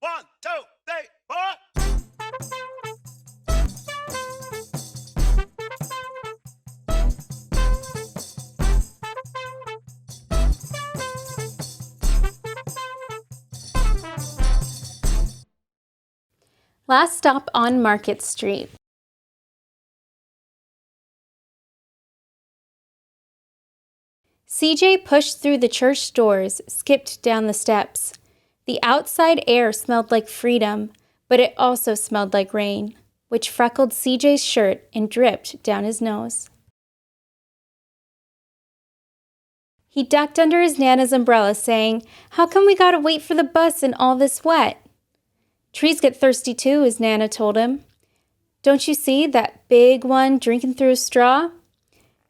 1, 2, 3, 4. Last stop on Market Street. CJ pushed through the church doors, skipped down the steps. The outside air smelled like freedom, but it also smelled like rain, which freckled CJ's shirt and dripped down his nose. He ducked under his Nana's umbrella, saying, "How come we gotta wait for the bus in all this wet?" "Trees get thirsty too," his Nana told him. "Don't you see that big one drinking through a straw?"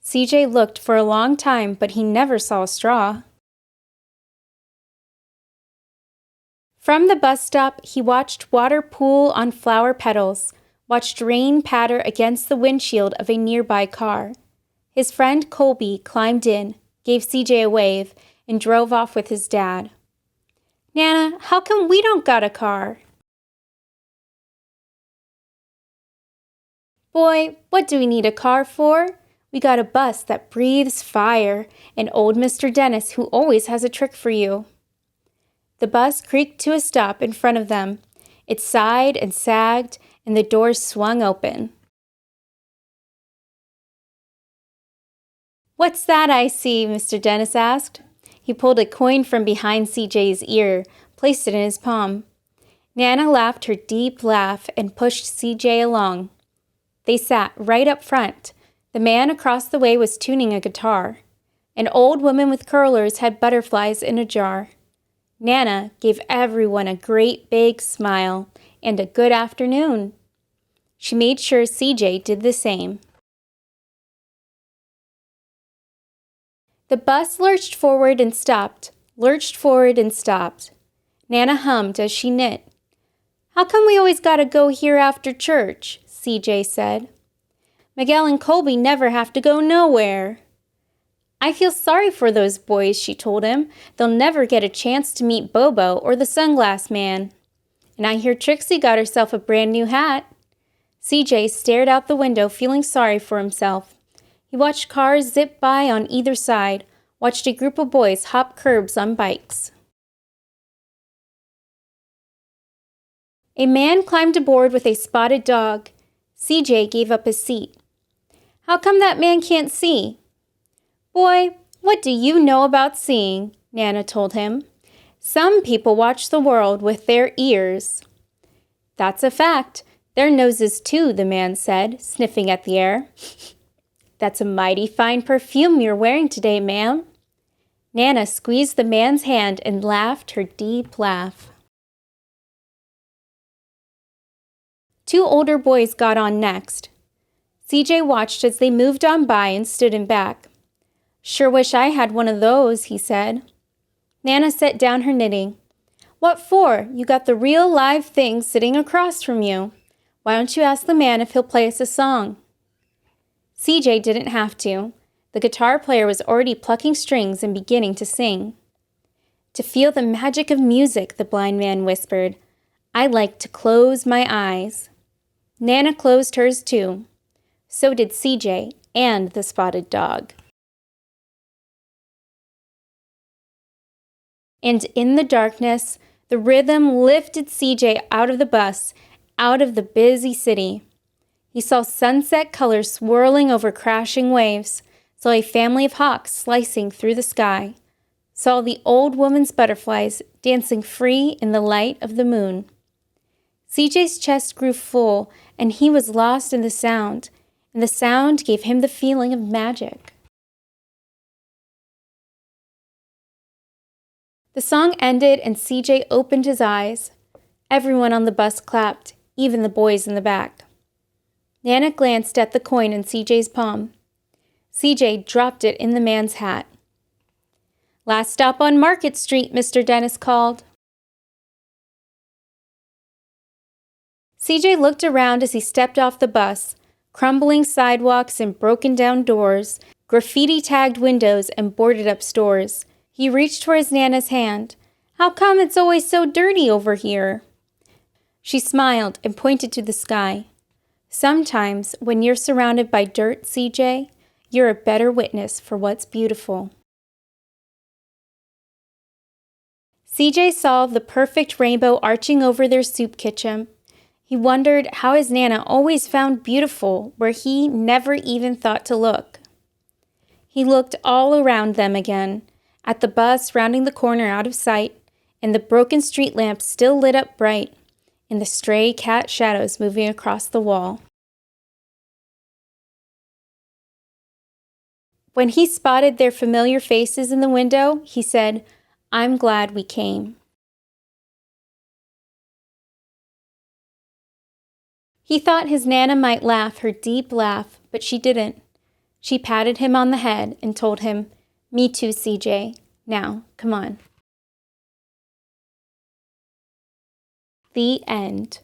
CJ looked for a long time, but he never saw a straw. From the bus stop, he watched water pool on flower petals, watched rain patter against the windshield of a nearby car. His friend Colby climbed in, gave CJ a wave, and drove off with his dad. "Nana, how come we don't got a car?" "Boy, what do we need a car for? We got a bus that breathes fire, and old Mr. Dennis who always has a trick for you." The bus creaked to a stop in front of them. It sighed and sagged, and the doors swung open. "What's that I see?" Mr. Dennis asked. He pulled a coin from behind CJ's ear, placed it in his palm. Nana laughed her deep laugh and pushed CJ along. They sat right up front. The man across the way was tuning a guitar. An old woman with curlers had butterflies in a jar. Nana gave everyone a great big smile and a good afternoon. She made sure CJ did the same. The bus lurched forward and stopped, lurched forward and stopped. Nana hummed as she knit. "How come we always gotta go here after church?" CJ said. "Miguel and Colby never have to go nowhere." "I feel sorry for those boys," she told him. "They'll never get a chance to meet Bobo or the Sunglass Man. And I hear Trixie got herself a brand new hat." CJ stared out the window, feeling sorry for himself. He watched cars zip by on either side, watched a group of boys hop curbs on bikes. A man climbed aboard with a spotted dog. CJ gave up his seat. "How come that man can't see?" "Boy, what do you know about seeing?" Nana told him. "Some people watch the world with their ears." "That's a fact. Their noses too," the man said, sniffing at the air. "That's a mighty fine perfume you're wearing today, ma'am." Nana squeezed the man's hand and laughed her deep laugh. Two older boys got on next. CJ watched as they moved on by and stood in back. "Sure wish I had one of those," he said. Nana set down her knitting. "What for? You got the real live thing sitting across from you. Why don't you ask the man if he'll play us a song?" CJ didn't have to. The guitar player was already plucking strings and beginning to sing. "To feel the magic of music," the blind man whispered, "I like to close my eyes." Nana closed hers too. So did CJ and the spotted dog. And in the darkness, the rhythm lifted CJ out of the bus, out of the busy city. He saw sunset colors swirling over crashing waves, saw a family of hawks slicing through the sky, saw the old woman's butterflies dancing free in the light of the moon. CJ's chest grew full, and he was lost in the sound, and the sound gave him the feeling of magic. The song ended, and CJ opened his eyes. Everyone on the bus clapped, even the boys in the back. Nana glanced at the coin in CJ's palm. CJ dropped it in the man's hat. "Last stop on Market Street," Mr. Dennis called. CJ looked around as he stepped off the bus. Crumbling sidewalks and broken-down doors, graffiti-tagged windows and boarded-up stores. He reached for his Nana's hand. "How come it's always so dirty over here?" She smiled and pointed to the sky. Sometimes, when you're surrounded by dirt, CJ, you're a better witness for what's beautiful. CJ saw the perfect rainbow arching over their soup kitchen. He wondered how his Nana always found beautiful where he never even thought to look. He looked all around them again, at the bus rounding the corner out of sight, and the broken street lamp still lit up bright, and the stray cat shadows moving across the wall. When he spotted their familiar faces in the window, he said, "I'm glad we came." He thought his Nana might laugh her deep laugh, but she didn't. She patted him on the head and told him, "Me too, CJ. Now, come on." The end.